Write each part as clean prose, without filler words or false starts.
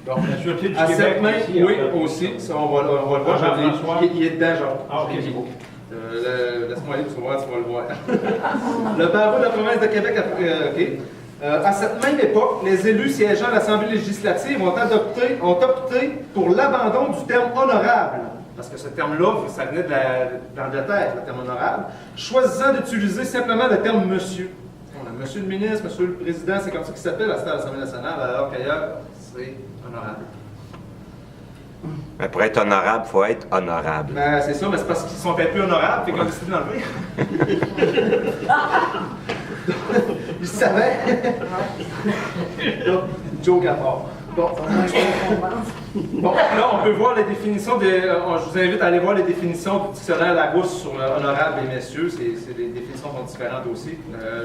Donc, la Sûreté du À Québec cette main, ici, oui, en fait. aussi. Ça, on va le voir. Jean-François. Il est dedans, Jean. Ah, ok, c'est beau. Laisse-moi aller, tu vas voir, tu vas le voir. Le barreau de la province de Québec OK. À cette même époque, les élus siégeant à l'Assemblée législative ont opté pour l'abandon du terme honorable, parce que ce terme-là, ça venait d'Angleterre, le terme honorable, choisissant d'utiliser simplement le terme monsieur. Monsieur le ministre, monsieur le président, c'est comme ça qu'il s'appelle à l'Assemblée nationale, alors qu'ailleurs, c'est honorable. Mais pour être honorable, il faut être honorable. Ben, c'est ça, mais c'est parce qu'ils sont un peu honorables, fait qu'on a décidé d'enlever. Ils savaient. Joke à part. Bon, là, on peut voir les définitions je vous invite à aller voir les définitions du dictionnaire Larousse sur honorable et messieurs. Les définitions sont différentes aussi.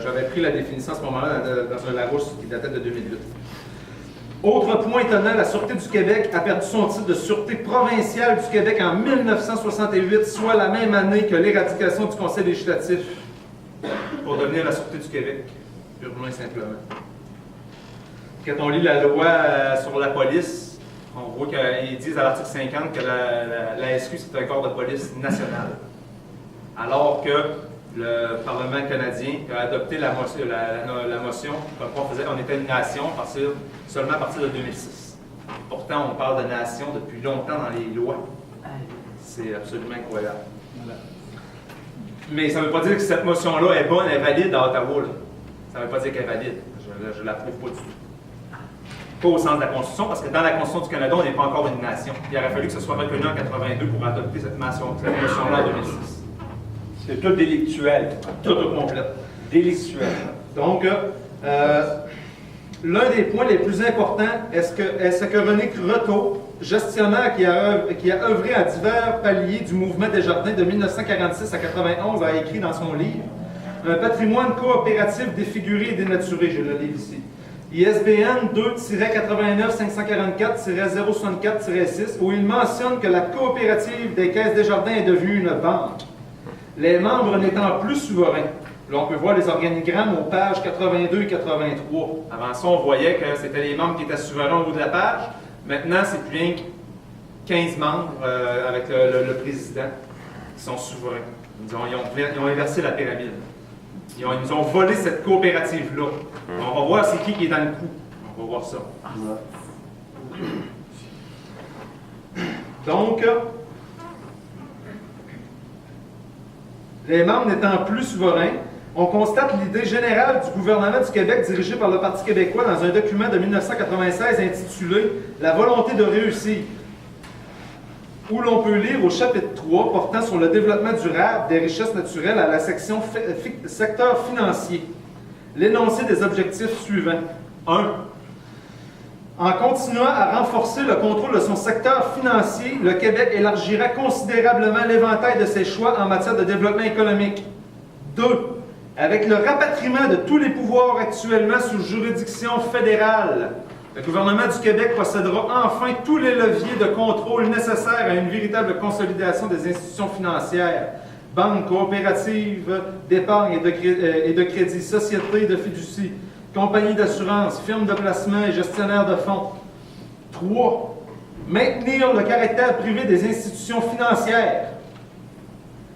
J'avais pris la définition à ce moment-là dans un Larousse qui datait de 2008. Autre point étonnant, la Sûreté du Québec a perdu son titre de Sûreté provinciale du Québec en 1968, soit la même année que l'éradication du Conseil législatif, pour devenir la Sûreté du Québec, purement et simplement. Quand on lit la loi sur la police, on voit qu'ils disent à l'article 50 que la SQ, c'est un corps de police national. Alors que le Parlement canadien a adopté la motion comme quoi on était une nation seulement à partir de 2006. Pourtant, on parle de nation depuis longtemps dans les lois. C'est absolument incroyable. Voilà. Mais ça ne veut pas dire que cette motion-là est bonne, est valide à Ottawa. Là. Ça ne veut pas dire qu'elle est valide. Je ne la trouve pas du tout. Pas au sens de la Constitution, parce que dans la Constitution du Canada, on n'est pas encore une nation. Il aurait fallu que ce soit reconnu en 82 pour adopter cette motion-là en 2006. C'est tout délictuel. Tout au complet. Délictuel. Donc, l'un des points les plus importants est ce que René Croteau, gestionnaire qui a œuvré à divers paliers du mouvement Desjardins de 1946 à 91, a écrit dans son livre « Un patrimoine coopératif défiguré et dénaturé », je le lis ici. ISBN 2-89-544-064-6, où il mentionne que la coopérative des Caisses Desjardins est devenue une banque. Les membres n'étant plus souverains. Là, on peut voir les organigrammes aux pages 82 et 83. Avant ça, on voyait que c'était les membres qui étaient souverains au bout de la page. Maintenant, c'est plus rien que 15 membres avec le président qui sont souverains. Ils ont inversé la pyramide. Ils nous ont volé cette coopérative-là. On va voir c'est qui est dans le coup. On va voir ça. Donc, les membres n'étant plus souverains, on constate l'idée générale du gouvernement du Québec dirigé par le Parti québécois dans un document de 1996 intitulé « La volonté de réussir », où l'on peut lire au chapitre 3 portant sur le développement durable des richesses naturelles à la section secteur financier, l'énoncé des objectifs suivants. 1. En continuant à renforcer le contrôle de son secteur financier, le Québec élargira considérablement l'éventail de ses choix en matière de développement économique. 2. Avec le rapatriement de tous les pouvoirs actuellement sous juridiction fédérale, le gouvernement du Québec possédera enfin tous les leviers de contrôle nécessaires à une véritable consolidation des institutions financières, banques, coopératives d'épargne et de crédit, sociétés de fiducie, compagnies d'assurance, firmes de placement et gestionnaires de fonds. 3. Maintenir le caractère privé des institutions financières.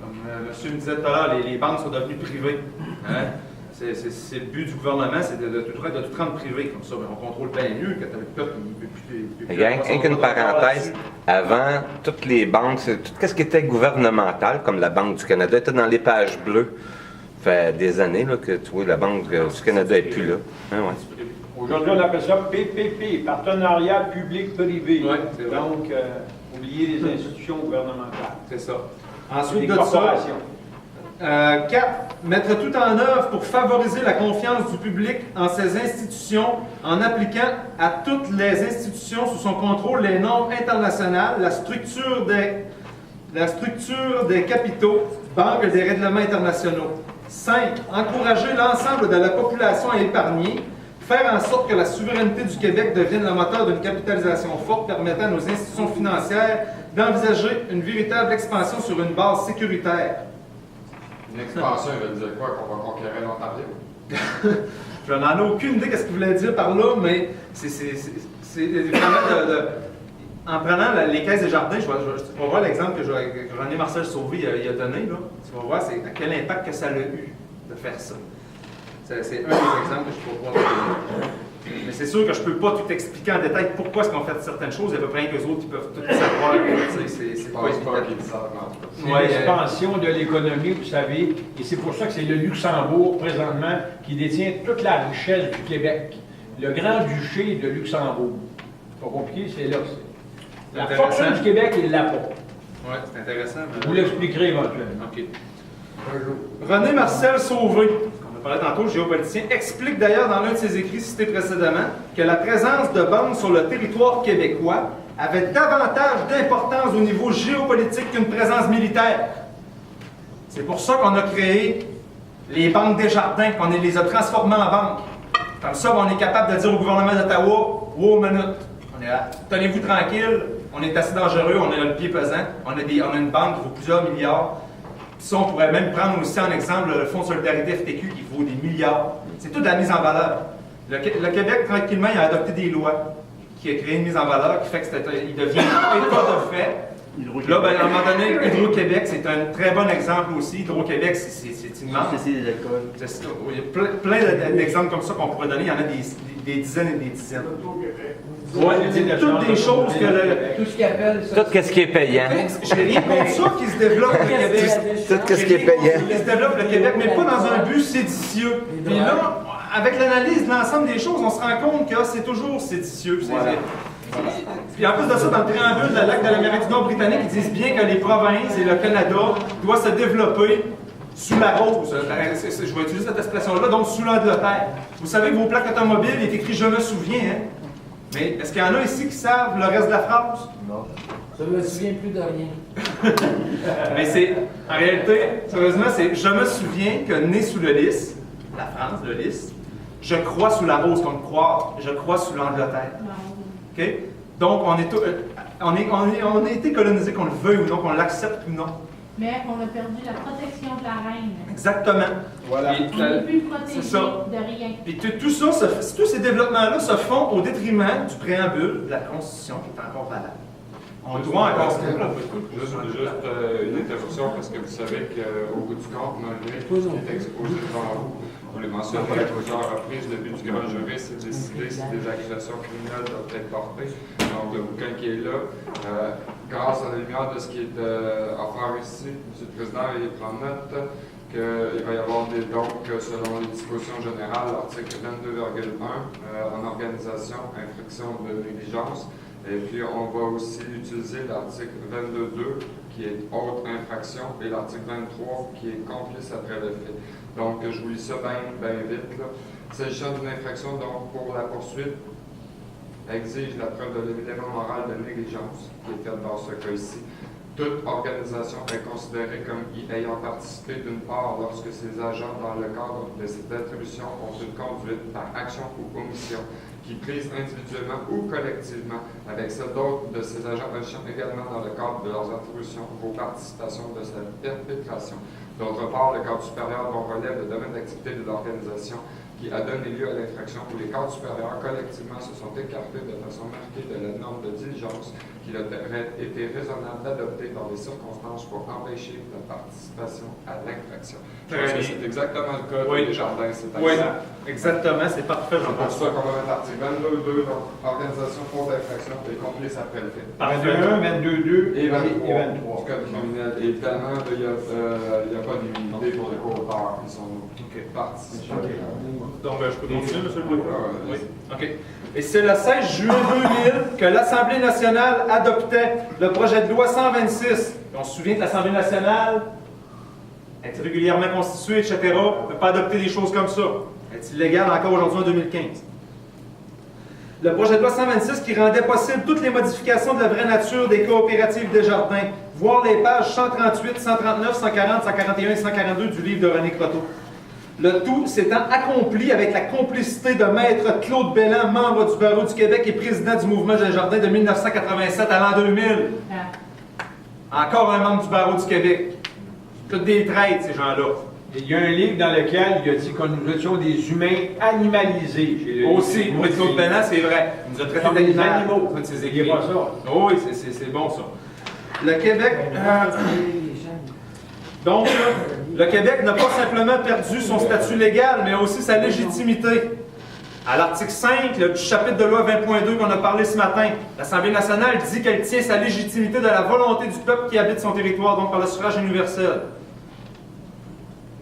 Comme monsieur me disait tout à l'heure, les banques sont devenues privées. Hein? C'est le but du gouvernement, c'est de tout rendre privé. Comme ça, on contrôle bien mieux que le peuple ne peut plus. Rien qu'une parenthèse, avant, toutes les banques, tout ce qui était gouvernemental, comme la Banque du Canada, était dans les pages bleues. Ça fait des années là, que tu vois, la Banque du Canada n'est plus là. Hein, ouais. Aujourd'hui, on appelle ça PPP, Partenariat public-privé. Oui, donc, oublier les institutions gouvernementales. C'est ça. Ensuite des de corporations. 4. Mettre tout en œuvre pour favoriser la confiance du public en ces institutions en appliquant à toutes les institutions sous son contrôle les normes internationales, la structure des capitaux, banques et des règlements internationaux. 5. Encourager l'ensemble de la population à épargner, faire en sorte que la souveraineté du Québec devienne le moteur d'une capitalisation forte permettant à nos institutions financières d'envisager une véritable expansion sur une base sécuritaire. Une expansion, il veut dire quoi? Qu'on va conquérir l'Ontario? Je n'en ai aucune idée de ce qu'il voulait dire par là, mais c'est c'est vraiment en prenant les caisses des jardins, tu vas voir l'exemple que René Marcel Sauvé il a donné, là. Tu vas voir c'est à quel impact que ça a eu de faire ça. C'est un des exemples que je peux voir. Mais c'est sûr que je ne peux pas tout expliquer en détail pourquoi est-ce qu'on fait certaines choses. Il y a à peu près qu'eux autres qui peuvent tout savoir. C'est pas évident. C'est l'expansion de l'économie, vous savez, et c'est pour ça que c'est le Luxembourg, présentement, qui détient toute la richesse du Québec. Le Grand-Duché de Luxembourg. C'est pas compliqué, c'est là. La fortune du Québec, il l'a pas. Oui, c'est intéressant. Vous l'expliquerez éventuellement. OK. René Marcel Sauvé, qu'on a parlé tantôt, géopoliticien, explique d'ailleurs dans l'un de ses écrits cités précédemment que la présence de banques sur le territoire québécois avait davantage d'importance au niveau géopolitique qu'une présence militaire. C'est pour ça qu'on a créé les banques Desjardins, qu'on les a transformées en banques. Comme ça, on est capable de dire au gouvernement d'Ottawa, « Wow, minute, tenez-vous tranquille, on est assez dangereux, on a le pied pesant, on a une banque qui vaut plusieurs milliards. » Puis ça, on pourrait même prendre aussi en exemple le Fonds de solidarité FTQ qui vaut des milliards. C'est toute la mise en valeur. Le Québec, tranquillement, il a adopté des lois qui a créé une mise en valeur qui fait qu'il devient état de fait. Là, ben, à un moment donné, Hydro-Québec, c'est un très bon exemple aussi. Hydro-Québec, c'est immense. C'est des écoles. Il y a plein d'exemples comme ça qu'on pourrait donner. Il y en a des dizaines et des dizaines. C'est toutes des choses que le... Tout ce qu'ils appellent ça. Tout ce qui est payant. J'ai rien contre ça qui se développe le Québec. Tout ce qui est payant. Qui se développe le Québec, mais pas dans un but séditieux. Puis là, avec l'analyse de l'ensemble des choses, on se rend compte que c'est toujours séditieux. Puis en plus de ça, dans le préambule de la L'acte de l'Amérique du Nord britannique, ils disent bien que les provinces et le Canada doivent se développer sous la rose. Je vais utiliser cette expression-là, donc sous l'Angleterre. Vous savez que vos plaques automobiles, il est écrit « Je me souviens », hein? Mais est-ce qu'il y en a ici qui savent le reste de la phrase? Non. Je me souviens plus de rien. Mais c'est, en réalité, sérieusement, c'est « Je me souviens que né sous le lys, la France, le lys, je crois sous la rose comme croire, je crois sous l'Angleterre. » OK? Donc, on a été colonisé, qu'on le veuille ou non, qu'on l'accepte ou non. Mais on a perdu la protection de la reine. Exactement. Voilà. Puis, On n'est plus protégé c'est ça. de rien. Puis tout ça, tous ces développements-là se font au détriment du préambule de la Constitution qui est encore valable. On doit encore se développer. Juste une interruption, parce que vous savez qu'au bout du compte, malgré tout ce qui est exposé devant vous les mentionnez à plusieurs reprises, le but du grand jury, c'est de décider si des accusations criminelles doivent être portées. Donc, le bouquin qui est là, grâce à la lumière de ce qui est offert ici, M. le Président, il prend note qu'il va y avoir donc, selon les dispositions générales, l'article 22,1 en organisation, infraction de négligence. Et puis, on va aussi utiliser l'article 22.2 qui est autre infraction et l'article 23 qui est complice après le fait. Donc, je vous lis ça bien vite. S'agissant d'une infraction, donc, pour la poursuite, exige la preuve de l'élément moral de négligence qui est faite dans ce cas ici. Toute organisation est considérée comme y ayant participé d'une part lorsque ses agents, dans le cadre de cette attribution, ont une conduite par action ou omission qui, prise individuellement ou collectivement, avec celle d'autres de ses agents agissant également dans le cadre de leurs attributions, vos participations de sa perpétration. D'autre part, le cadre supérieur dont relève le domaine d'activité de l'organisation qui a donné lieu à l'infraction où les cadres supérieurs collectivement se sont écartés de façon marquée de la norme de diligence qu'il aurait été raisonnable d'adopter dans des circonstances pour empêcher la participation à l'infraction. Je pense que c'est exactement le cas des jardins. Oui, exactement, c'est parfait. C'est pour ça qu'on va mettre l'article 22.2, donc organisation faute d'infraction et complice après le fait. 21, 22.2 Et 23 et 23. du code criminel. Et évidemment, il n'y a pas d'immunité pour les co-auteurs qui sont partis. Donc, je peux continuer, M. le Président? Oui. OK. Et c'est le 16 juin 2000 que l'Assemblée nationale adoptait le projet de loi 126. On se souvient que l'Assemblée nationale est régulièrement constituée, etc. Ne peut pas adopter des choses comme ça. Elle est illégale encore aujourd'hui en 2015. Le projet de loi 126 qui rendait possible toutes les modifications de la vraie nature des coopératives Desjardins, voir les pages 138, 139, 140, 141 et 142 du livre de René Croteau. Le tout s'étant accompli avec la complicité de Maître Claude Belland, membre du Barreau du Québec et président du mouvement Desjardins de 1987 à l'an 2000. Encore un membre du Barreau du Québec. Toutes des traites, ces gens-là. Il y a un livre dans lequel il a dit que nous étions des humains animalisés. Aussi, pour Claude Bennett, c'est vrai. Il nous a traités Comme des d'animaux. animaux. de ses Il écrits. n'est pas ça. Oh, oui, c'est bon ça. Le Québec. Donc, le Québec n'a pas simplement perdu son statut légal, mais aussi sa légitimité. À l'article 5 du chapitre de loi 20.2 qu'on a parlé ce matin, l'Assemblée nationale dit qu'elle tient sa légitimité de la volonté du peuple qui habite son territoire, donc par le suffrage universel.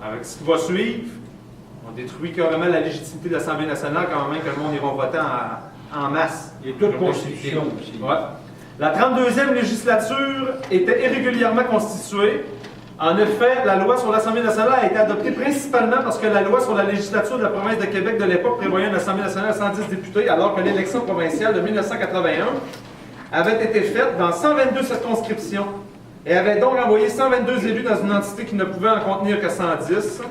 Avec ce qui va suivre, on détruit carrément la légitimité de l'Assemblée nationale quand même que le monde ira voter en masse. Il y a toute constitution aussi. Ouais. La 32e législature était irrégulièrement constituée. En effet, la loi sur l'Assemblée nationale a été adoptée principalement parce que la loi sur la législature de la province de Québec de l'époque prévoyait une Assemblée nationale à 110 députés, alors que l'élection provinciale de 1981 avait été faite dans 122 circonscriptions et avait donc envoyé 122 élus dans une entité qui ne pouvait en contenir que 110,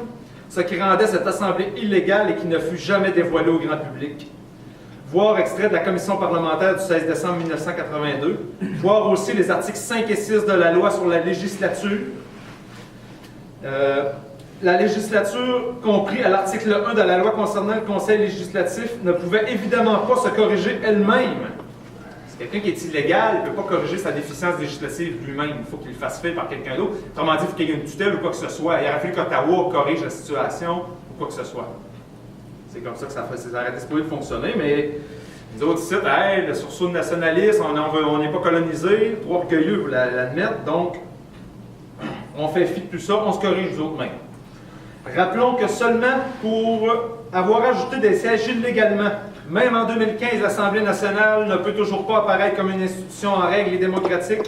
ce qui rendait cette Assemblée illégale et qui ne fut jamais dévoilée au grand public. Voir extrait de la commission parlementaire du 16 décembre 1982, voir aussi les articles 5 et 6 de la loi sur la législature. La législature, compris à l'article 1 de la loi concernant le conseil législatif, ne pouvait évidemment pas se corriger elle-même. C'est quelqu'un qui est illégal, il ne peut pas corriger sa déficience législative lui-même. Il faut qu'il le fasse faire par quelqu'un d'autre. Autrement dit, il faut qu'il y ait une tutelle ou quoi que ce soit. Il aurait fallu qu'Ottawa corrige la situation ou quoi que ce soit. C'est comme ça que ça arrête de fonctionner, mais les autres sites, hey, le sursaut de nationalisme, on n'est pas colonisé, Trois-Rivières vous l'admettre, donc on fait fi de tout ça, on se corrige nous autres mêmes. Rappelons que seulement pour avoir ajouté des sièges illégalement, même en 2015, l'Assemblée nationale ne peut toujours pas apparaître comme une institution en règle et démocratique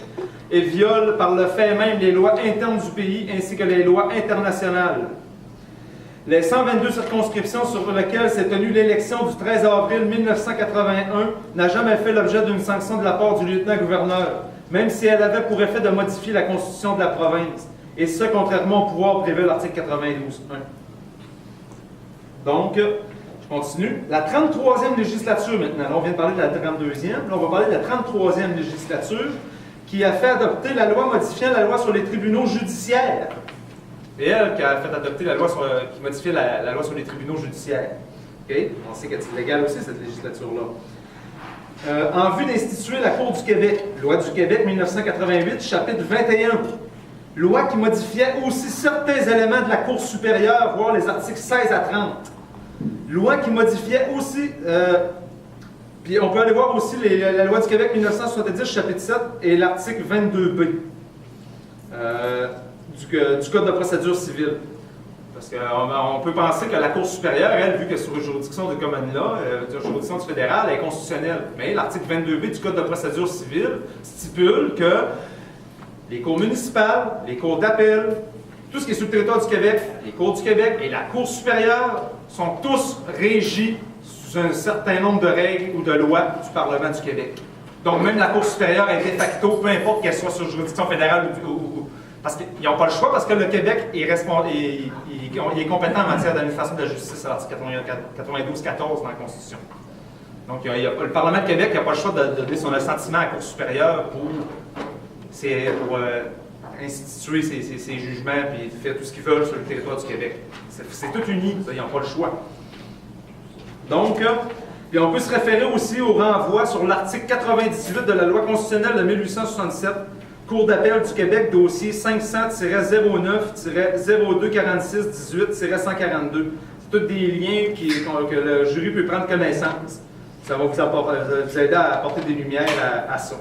et viole par le fait même les lois internes du pays ainsi que les lois internationales. Les 122 circonscriptions sur lesquelles s'est tenue l'élection du 13 avril 1981 n'a jamais fait l'objet d'une sanction de la part du lieutenant-gouverneur, même si elle avait pour effet de modifier la constitution de la province, et ce, contrairement au pouvoir prévu à l'article 92.1. Donc, je continue. La 33e législature maintenant, là on vient de parler de la 32e, là on va parler de la 33e législature, qui a fait adopter la loi modifiant la loi sur les tribunaux judiciaires. C'est elle qui a fait adopter la loi qui modifiait la loi sur les tribunaux judiciaires. Okay? On sait qu'elle est illégale aussi, cette législature-là. En vue d'instituer la Cour du Québec, loi du Québec 1988, chapitre 21. Loi qui modifiait aussi certains éléments de la Cour supérieure, voire les articles 16 à 30. Loi qui modifiait aussi, puis on peut aller voir aussi la loi du Québec 1970, chapitre 7, et l'article 22B. Du Code de procédure civile. Parce qu'on peut penser que la Cour supérieure, elle, vu que sur une juridiction de commune-là, une juridiction du fédéral, elle est constitutionnelle. Mais l'article 22B du Code de procédure civile stipule que les cours municipales, les cours d'appel, tout ce qui est sur le territoire du Québec, les cours du Québec et la Cour supérieure sont tous régis sous un certain nombre de règles ou de lois du Parlement du Québec. Donc même la Cour supérieure est de facto, peu importe qu'elle soit sur juridiction fédérale ou parce qu'ils n'ont pas le choix, parce que le Québec est compétent en matière d'administration de la justice à l'article 92.14 dans la Constitution. Donc le Parlement de Québec n'a pas le choix de donner son assentiment à la Cour supérieure pour instituer ses jugements et faire tout ce qu'ils veulent sur le territoire du Québec. C'est tout uni, ça, ils n'ont pas le choix. Donc, puis on peut se référer aussi au renvoi sur l'article 98 de la loi constitutionnelle de 1867, Cour d'appel du Québec, dossier 500-09-0246-18-142. C'est tous des liens que le jury peut prendre connaissance. Ça va vous aider à apporter des lumières à ça.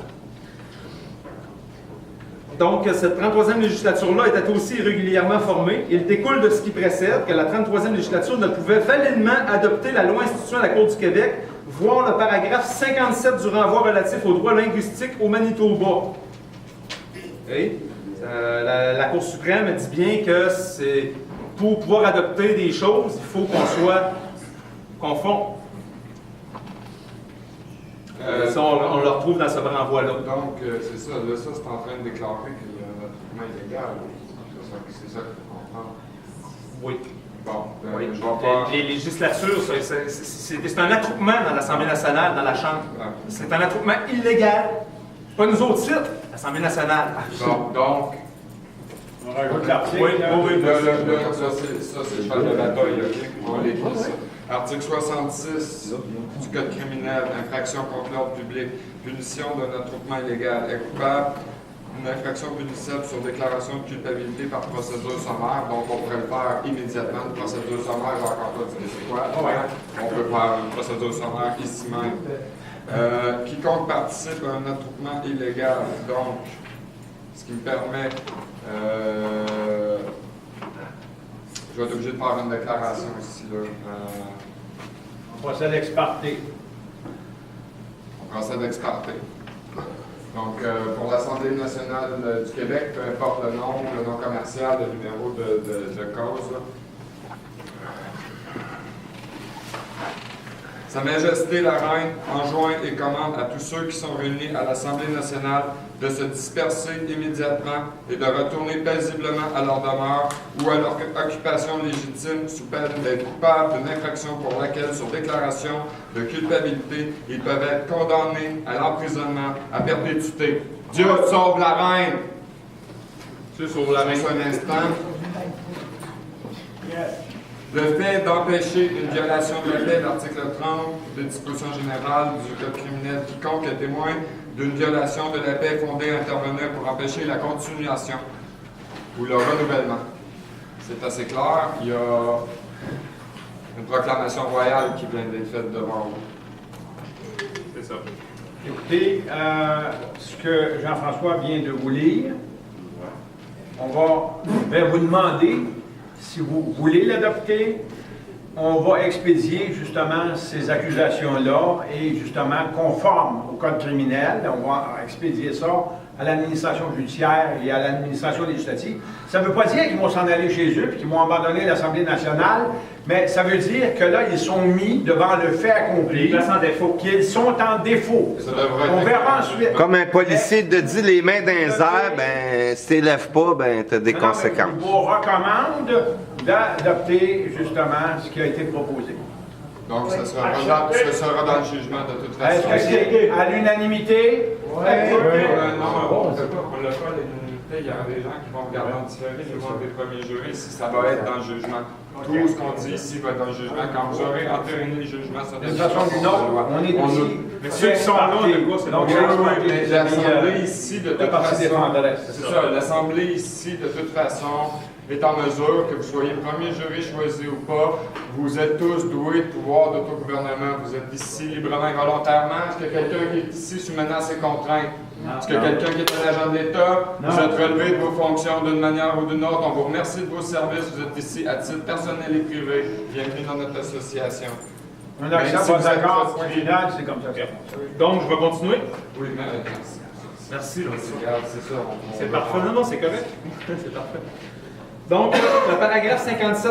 Donc, cette 33e législature-là était aussi irrégulièrement formée. Il découle de ce qui précède que la 33e législature ne pouvait validement adopter la loi instituant la Cour du Québec, voire le paragraphe 57 du renvoi relatif aux droits linguistiques au Manitoba. Okay? La Cour suprême dit bien que pour pouvoir adopter des choses, il faut qu'on soit conforme. Ça, on le retrouve dans ce renvoi-là. Donc, c'est ça. Là, ça, c'est en train de déclarer que notre traitement est illégal. C'est ça qu'il faut comprendre. Oui. Bon, oui. Je vais pas... Les législatures, c'est un attroupement dans l'Assemblée nationale, dans la Chambre. C'est un attroupement illégal. Pas nous autres sites, l'Assemblée nationale. Bon, donc, On rajoute l'article. Oui, là. oui, ça c'est cheval de bataille, ok? On va l'écrire ça. Article 66 du Code criminel, infraction contre l'ordre public, punition d'un attroupement illégal, est coupable d'une infraction punissable sur déclaration de culpabilité par procédure sommaire, donc on pourrait le faire immédiatement, une procédure sommaire, encore pas dit c'est quoi. On peut faire une procédure sommaire ici même. Quiconque participe à un attroupement illégal, donc, ce qui me permet, je vais être obligé de faire une déclaration ici, là. On procède ex parte. On procède ex parte. Donc, pour l'Assemblée nationale du Québec, peu importe le nom commercial, le numéro de cause, là. Sa Majesté la Reine enjoint et commande à tous ceux qui sont réunis à l'Assemblée nationale de se disperser immédiatement et de retourner paisiblement à leur demeure ou à leur occupation légitime sous peine d'être coupables d'une infraction pour laquelle, sur déclaration de culpabilité, ils peuvent être condamnés à l'emprisonnement à perpétuité. Dieu sauve la Reine! Dieu sauve la Reine. Un instant. Le fait d'empêcher une violation de la paix, l'article 30 des dispositions générales du Code criminel, quiconque est témoin d'une violation de la paix fondée à intervenir pour empêcher la continuation ou le renouvellement. C'est assez clair. Il y a une proclamation royale qui vient d'être faite devant vous. C'est ça. Écoutez, ce que Jean-François vient de vous lire, je vais vous demander si vous voulez l'adopter. On va expédier justement ces accusations-là et justement conformes au code criminel. On va expédier ça à l'administration judiciaire et à l'administration législative. Ça ne veut pas dire qu'ils vont s'en aller chez eux et qu'ils vont abandonner l'Assemblée nationale, mais ça veut dire que là, ils sont mis devant le fait accompli, qu'ils sont en défaut. On verra ensuite. Comme un policier te dit les mains dans les airs, ben, si tu ne lèves pas, ben, tu as des conséquences. Je vous recommande d'adopter justement ce qui a été proposé. Donc, ce sera dans le jugement de toute façon. Est-ce que c'est à l'unanimité? Non, on ne l'a pas à l'unanimité. Il y a des gens qui vont regarder en différé devant des premiers jurés si ça va être dans le jugement. Tout ce qu'on dit ici va être dans le jugement. Quand vous aurez entériné le jugement, ça va être De toute façon, on est ici. Mais ceux qui sont là, de quoi, c'est donc l'Assemblée ici, de toute façon, c'est ça, l'Assemblée ici, de toute façon, est en mesure, que vous soyez premier jury choisi ou pas, vous êtes tous doués de pouvoir d'autogouvernement. Vous êtes ici librement et volontairement. Est-ce que quelqu'un qui est ici sous menace et contrainte? Est-ce que quelqu'un qui est un agent de l'État? Vous êtes relevé de vos fonctions d'une manière ou d'une autre. On vous remercie de vos services. Vous êtes ici à titre personnel et privé. Bienvenue dans notre association. On accepte votre accord final, c'est comme ça que ça fonctionne. Donc, je vais continuer. Oui, merci. Merci. C'est ça. C'est parfait. Non, c'est correct. C'est parfait. Donc, le paragraphe 57.